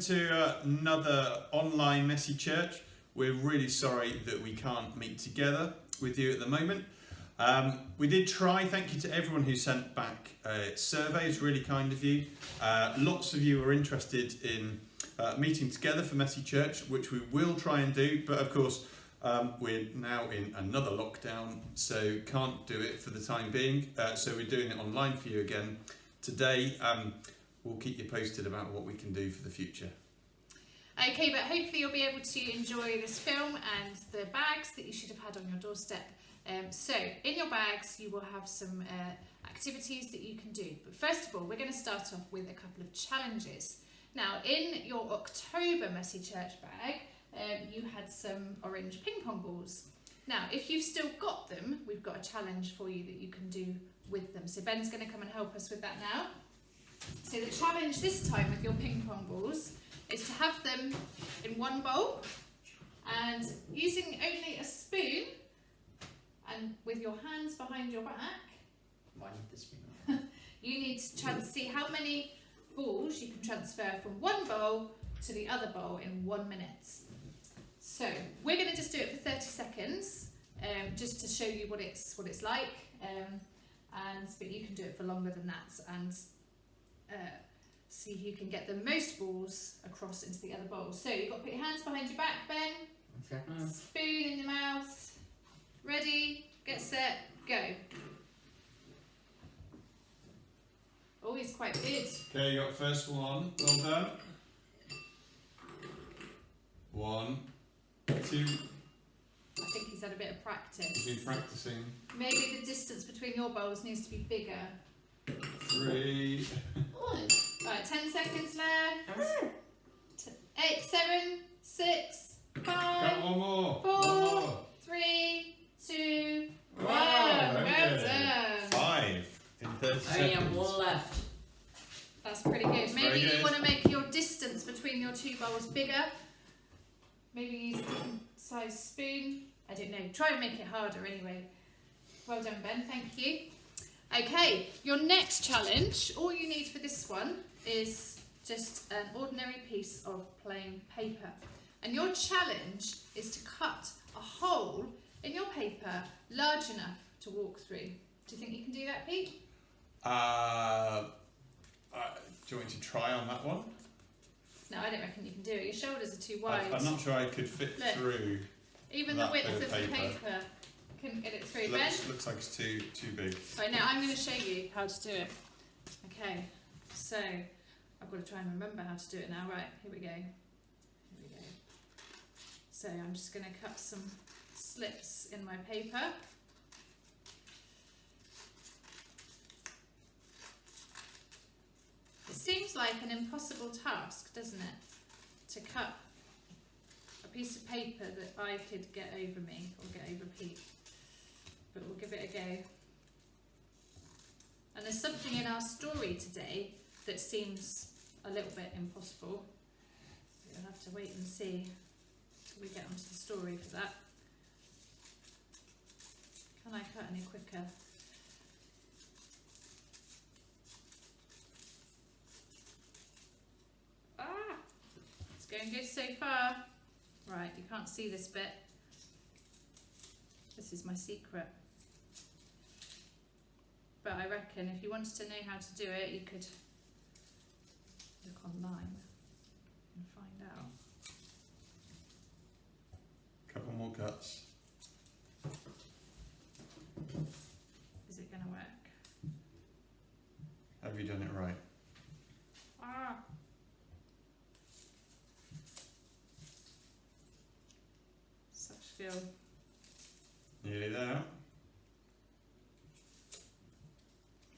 to another online Messy Church. We're really sorry that we can't meet together with you at the moment. We did try. Thank you to everyone who sent back surveys, really kind of you. Lots of you are interested in meeting together for Messy Church, which we will try and do, but of course we're now in another lockdown, so can't do it for the time being. So we're doing it online for you again today. We'll keep you posted about what we can do for the future. Okay, but hopefully you'll be able to enjoy this film and the bags that you should have had on your doorstep. So in your bags you will have some activities that you can do. But first of all, we're going to start off with a couple of challenges. Now, in your October Messy Church bag, you had some orange ping pong balls. Now, if you've still got them, we've got a challenge for you that you can do with them. So Ben's going to come and help us with that now. So the challenge this time with your ping pong balls is to have them in one bowl and using only a spoon and with your hands behind your back. Why not this spoon? You need to try and see how many balls you can transfer from one bowl to the other bowl in 1 minute. So we're going to just do it for 30 seconds, just to show you what it's like, but you can do it for longer than that and see who can get the most balls across into the other bowl. So you've got to put your hands behind your back, Ben. Okay. Spoon in your mouth. Ready, get set, go. Oh, he's quite good. Okay, you got first one. Well done. 1, 2. I think he's had a bit of practice. He's been practicing. Maybe the distance between your bowls needs to be bigger. 3. Right, 10 seconds left. 8, 7, 6, 5. Got one more. 4, One more. 3, 2, 1. Wow, Well okay. done. 5 in 30 I seconds. have one left. That's pretty good. That's Maybe very you good. want to make your distance between your two bowls bigger. Maybe use a different size spoon. I don't know. Try and make it harder anyway. Well done, Ben. Thank you. Okay, your next challenge, all you need for this one is just an ordinary piece of plain paper. And your challenge is to cut a hole in your paper large enough to walk through. Do you think you can do that, Pete? Do you want me to try on that one? No, I don't reckon you can do it. Your shoulders are too wide. I'm not sure I could fit Look. through. Even the that width bit of of the paper. paper couldn't get it through. Ben? Looks like it's too big. Right, now I'm going to show you how to do it. Okay, so I've got to try and remember how to do it now. Right, here we go. So I'm just going to cut some slips in my paper. It seems like an impossible task, doesn't it? To cut a piece of paper that I could get over me or get over Pete. But we'll give it a go. And there's something in our story today that seems a little bit impossible. We'll have to wait and see till we get onto the story for that. Can I cut any quicker? It's going good so far. Right, you can't see this bit. This is my secret. But I reckon if you wanted to know how to do it, you could look online and find out. Couple more cuts. Is it going to work? Have you done it right? Such feel. Nearly there.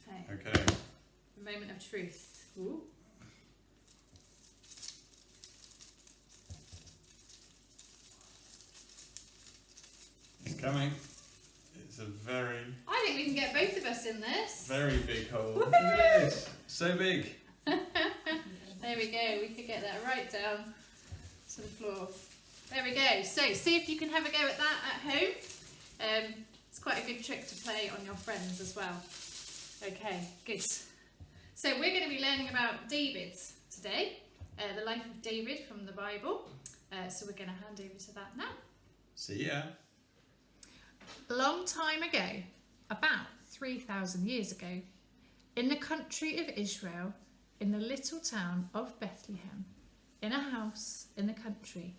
Okay. Okay. The moment of truth. Ooh. It's coming. It's a very, I think we can get both of us in this. very big hole. Woohoo! Look at this. So big. There we go. We could get that right down to the floor. There we go. So see if you can have a go at that at home. It's quite a good trick to play on your friends as well. Okay, good. So we're going to be learning about David today. the life of David from the Bible. So we're going to hand over to that now. See ya. A long time ago, about 3,000 years ago, in the country of Israel, in the little town of Bethlehem, in a house in the country,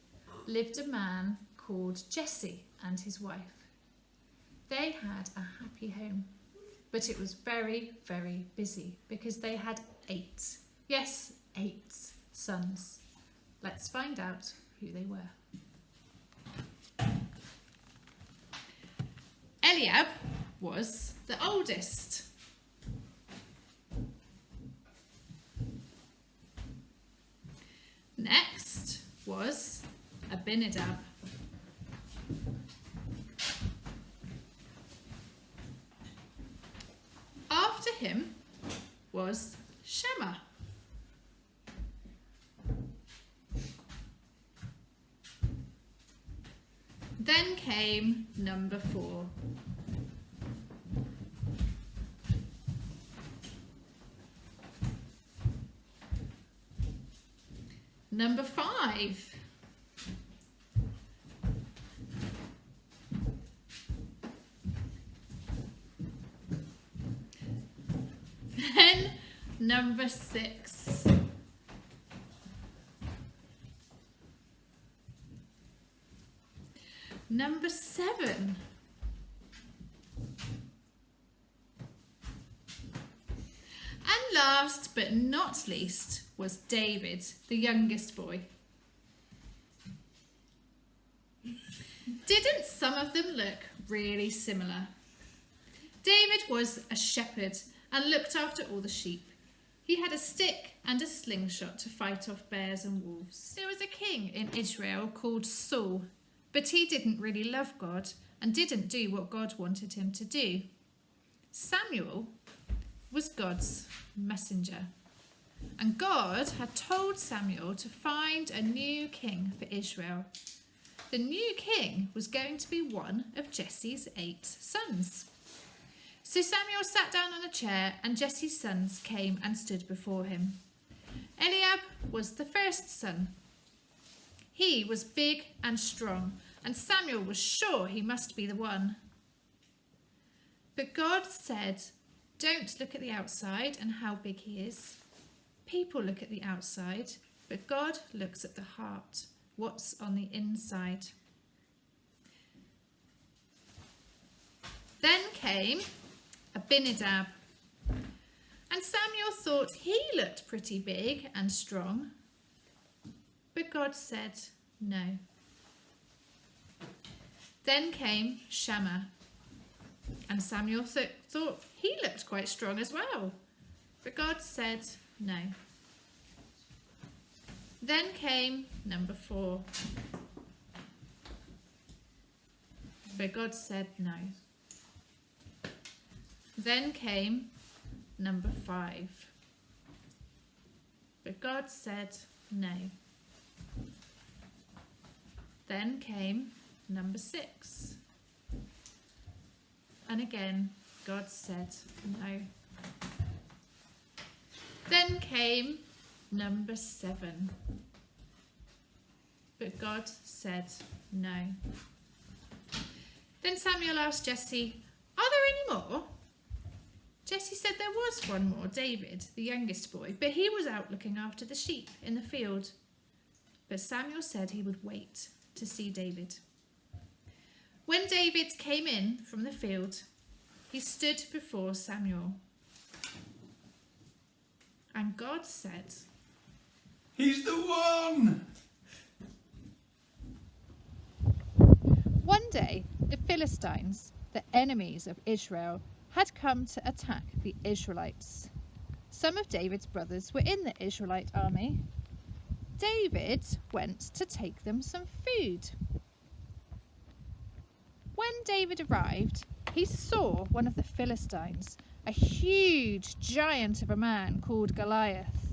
lived a man called Jesse and his wife. They had a happy home, but it was very, very busy because they had 8 sons. Let's find out who they were. Eliab was the oldest. Next was Abinadab. After him was Shema. Then came number 4. Number 5. Then number 6. Number 7. And last but not least was David, the youngest boy. Didn't some of them look really similar? David was a shepherd and looked after all the sheep. He had a stick and a slingshot to fight off bears and wolves. There was a king in Israel called Saul, but he didn't really love God and didn't do what God wanted him to do. Samuel was God's messenger, and God had told Samuel to find a new king for Israel. The new king was going to be one of Jesse's 8 sons. So Samuel sat down on a chair and Jesse's sons came and stood before him. Eliab was the first son. He was big and strong, and Samuel was sure he must be the one. But God said, "Don't look at the outside and how big he is. People look at the outside, but God looks at the heart, what's on the inside." Then came Abinadab, and Samuel thought he looked pretty big and strong, but God said no. Then came Shema, and Samuel thought he looked quite strong as well, but God said no. Then came number 4, but God said no. Then came number 5, but God said no. Then came number 6, and again God said no. Then came number 7, but God said no. Then Samuel asked Jesse, "Are there any more?" Jesse said there was one more, David, the youngest boy, but he was out looking after the sheep in the field. But Samuel said he would wait to see David. When David came in from the field, he stood before Samuel. And God said, He's the one! One day, the Philistines, the enemies of Israel, had come to attack the Israelites. Some of David's brothers were in the Israelite army. David went to take them some food. When David arrived, he saw one of the Philistines, a huge giant of a man called Goliath.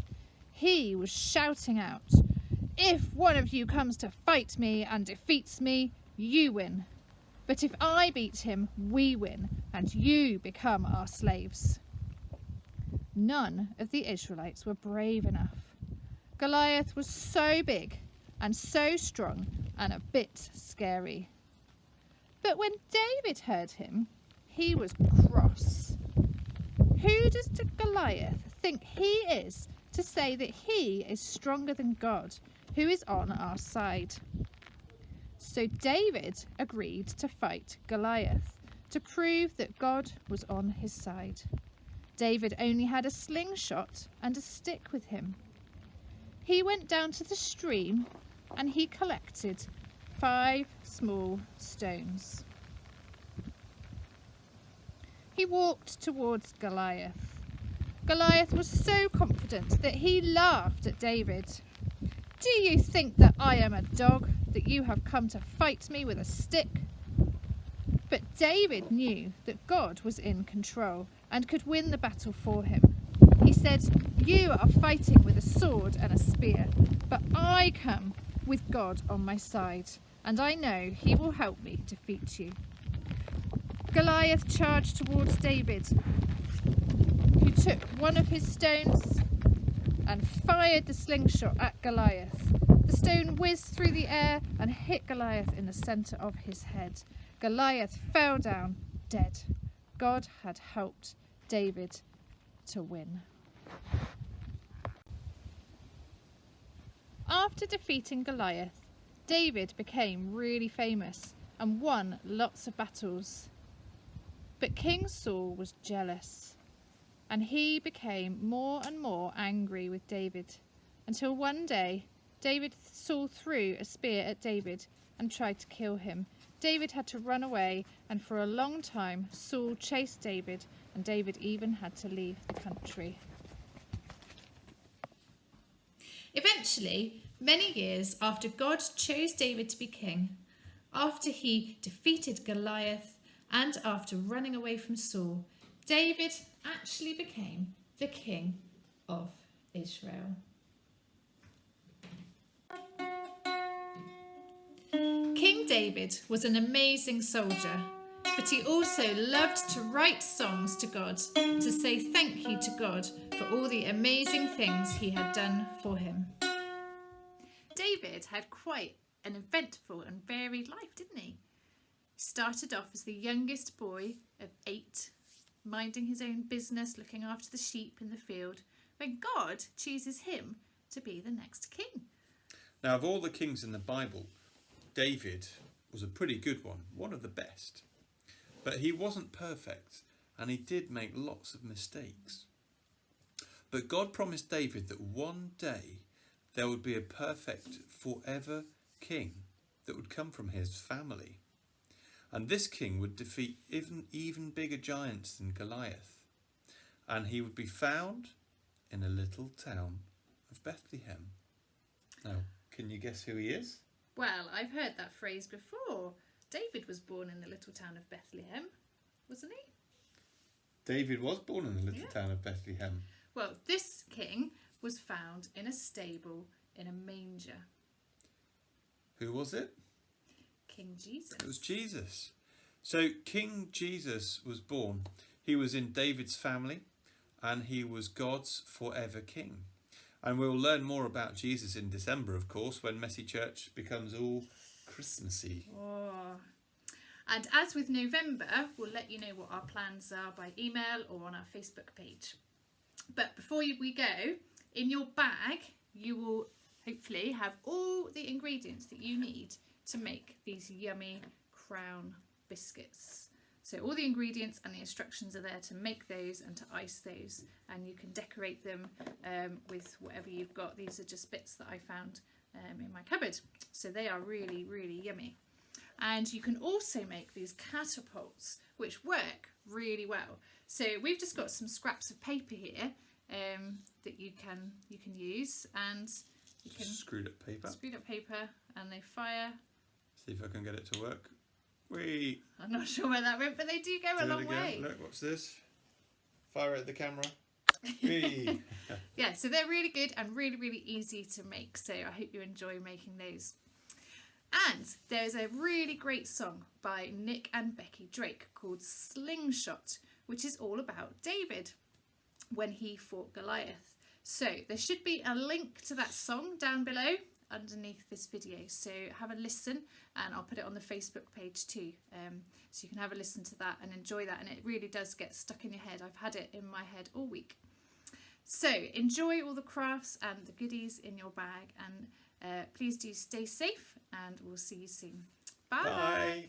He was shouting out, "If one of you comes to fight me and defeats me, you win. But if I beat him, we win, and you become our slaves." None of the Israelites were brave enough. Goliath was so big and so strong and a bit scary. But when David heard him, he was cross. Who does Goliath think he is to say that he is stronger than God, who is on our side? So David agreed to fight Goliath to prove that God was on his side. David only had a slingshot and a stick with him. He went down to the stream and he collected 5 small stones. He walked towards Goliath. Goliath was so confident that he laughed at David. "Do you think that I am a dog, that you have come to fight me with a stick?" But David knew that God was in control and could win the battle for him. He said, "You are fighting with a sword and a spear, but I come with God on my side, and I know he will help me defeat you." Goliath charged towards David, who took one of his stones and fired the slingshot at Goliath. The stone whizzed through the air and hit Goliath in the centre of his head. Goliath fell down dead. God had helped David to win. After defeating Goliath, David became really famous and won lots of battles. But King Saul was jealous, and he became more and more angry with David, until one day Saul threw a spear at David and tried to kill him. David had to run away, and for a long time Saul chased David, and David even had to leave the country. Eventually, many years after God chose David to be king, after he defeated Goliath, and after running away from Saul, David actually became the king of Israel. King David was an amazing soldier, but he also loved to write songs to God to say thank you to God for all the amazing things he had done for him. David had quite an eventful and varied life, didn't he? He started off as the youngest boy of 8, minding his own business, looking after the sheep in the field, when God chooses him to be the next king. Now, of all the kings in the Bible, David was a pretty good one of the best. But he wasn't perfect, and he did make lots of mistakes. But God promised David that one day there would be a perfect, forever king that would come from his family. And this king would defeat even bigger giants than Goliath. And he would be found in a little town of Bethlehem. Now, can you guess who he is? Well, I've heard that phrase before. David was born in the little town of Bethlehem, wasn't he? David was born in the little town of Bethlehem. Well, this king was found in a stable in a manger. Who was it? King Jesus. It was Jesus. So King Jesus was born. He was in David's family, and he was God's forever king. And we'll learn more about Jesus in December, of course, when Messy Church becomes all Christmassy. Oh. And as with November, we'll let you know what our plans are by email or on our Facebook page. But before we go, in your bag, you will hopefully have all the ingredients that you need to make these yummy crown biscuits. So all the ingredients and the instructions are there to make those and to ice those, and you can decorate them with whatever you've got. These are just bits that I found in my cupboard, so they are really, really yummy. And you can also make these catapults, which work really well. So we've just got some scraps of paper here that you can use, and you can Screwed up paper, and they fire. See if I can get it to work. Whee! I'm not sure where that went, but they do go a long way. Look, what's this? Fire at the camera. Whee! Yeah, so they're really good and really, really easy to make. So I hope you enjoy making those. And there's a really great song by Nick and Becky Drake called Slingshot, which is all about David when he fought Goliath. So there should be a link to that song down below underneath this video, so have a listen, and I'll put it on the Facebook page too, so you can have a listen to that and enjoy that, and it really does get stuck in your head. I've had it in my head all week. So enjoy all the crafts and the goodies in your bag, and please do stay safe, and we'll see you soon. Bye. Bye.